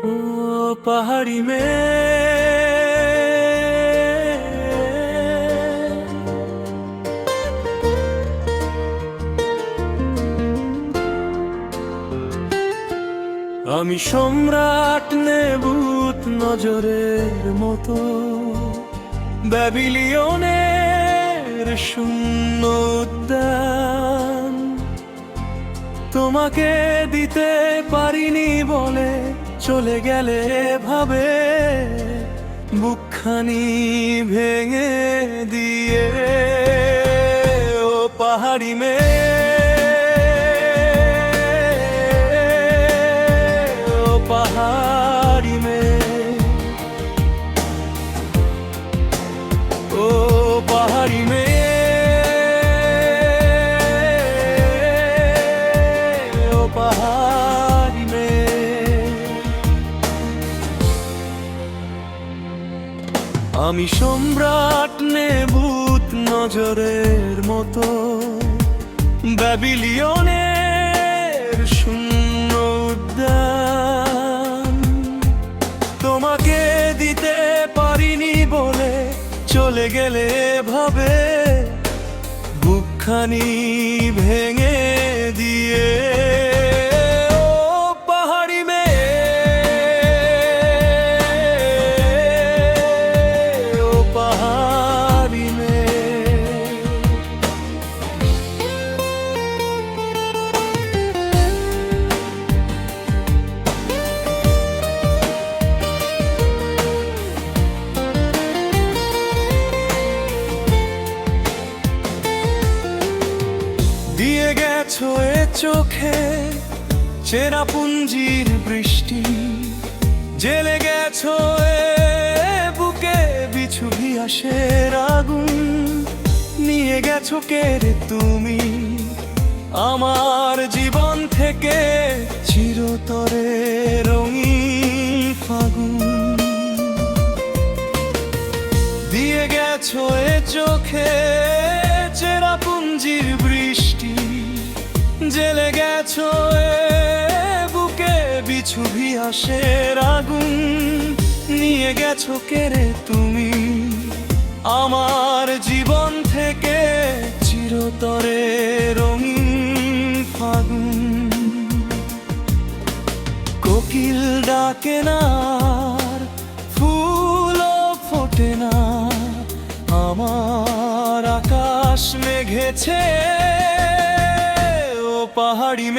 ও পাহাড়ি আমি সম্রাট নেবুত নজরের মতো ব্যাবিলিয়নের শূন্য উদ্যান তোমাকে দিতে পারিনি বলে চলে গেলে ভাবে বুকখানি ভেঙে দিয়ে ও পাহাড়ি ও পাহাড়ি ও পাহাড়ি ও পাহাড়ি আমি সম্রাট নেবুত নজরের মতো ব্যাবিলিয়নের শূন্য উদ্যান তোমাকে দিতে পারিনি বলে চলে গেলে ভাবে বুকখানি ভেঙে দিয়ে ও পাহাড়ি ও পাহাড়ি দিয়ে গেছো এ চোখে চেরাপুঞ্জির বৃষ্টি জেলে গেছো এ বুকে বিছু ভিয়াসের আগুন নিয়ে গেছো কে রে তুমি আমার জীবন থেকে চিরতরে রঙিন ফাগুন দিয়ে গেছো এ চোখে চেরাপুঞ্জির বৃষ্টি জেলে গেছো এ বুকে বিছু ভিয়াসের আগুন নিয়ে গেছো কে রে তুমি আমার জীবন থেকে চিরতরে রঙিন ফাগুন কোকিল ডাকে না আর ফুলও ফোটে না আমার আকাশ মেঘেছে ও পাহাড়ি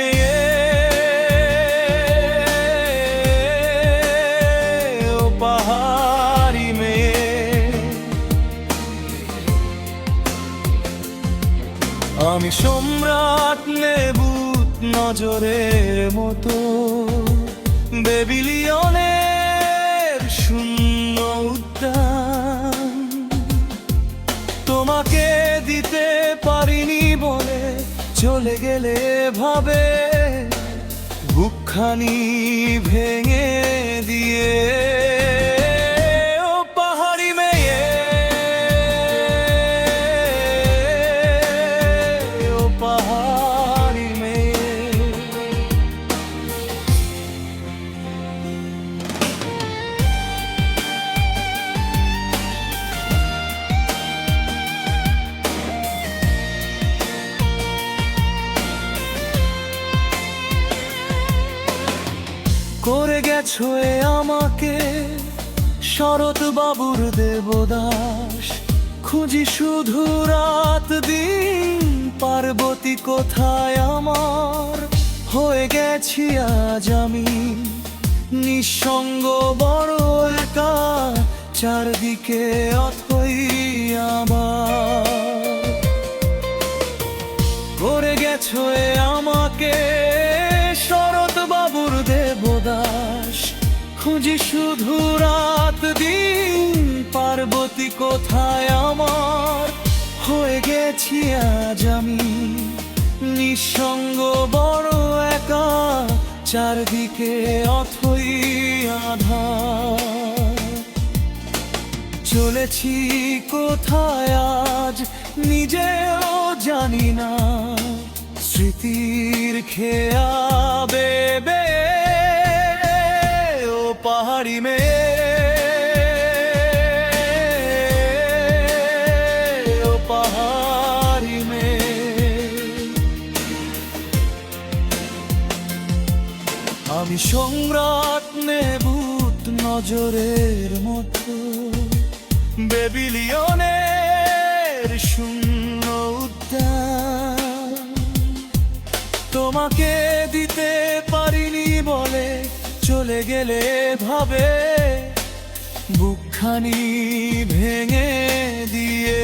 ও পাহাড়ি আমি সম্রাট নেবুত নজরের মতো ব্যাবিলিয়নের শূন্য উদ্যান তোমাকে দিতে পারিনি বলে চলে গেলে ভাবে বুকখানি ভেঙে দিয়ে ও পাহাড়ি ও পাহাড়ি করে গেছো এ আমাকে শরৎ বাবুর দেবদাস খুঁজি শুধু রাত দিন পার্বতী কোথায় আমার হয়ে গেছি আজ আমি নিঃসঙ্গ বড় একা চারদিকে অথই আমার করে গেছো এ আমাকে শরৎ বাবুর দেবদাস খুঁজি শুধু রাত দিন পার্বতী কোথায় আমার হয়ে গেছি আজ আমি নিঃসঙ্গ বড় একা চারদিকে অথই আধার চলেছি কোথায় আজ নিজেও জানি না স্মৃতির খেয়া বেবে ও আমি সম্রাট নেবুত নজরের মতো, বেবিলিয়নের শূন্য উদ্যান। তোমাকে দিতে পারিনি বলে চলে গেলে ভাবে, বুকখানি ভেঙে দিয়ে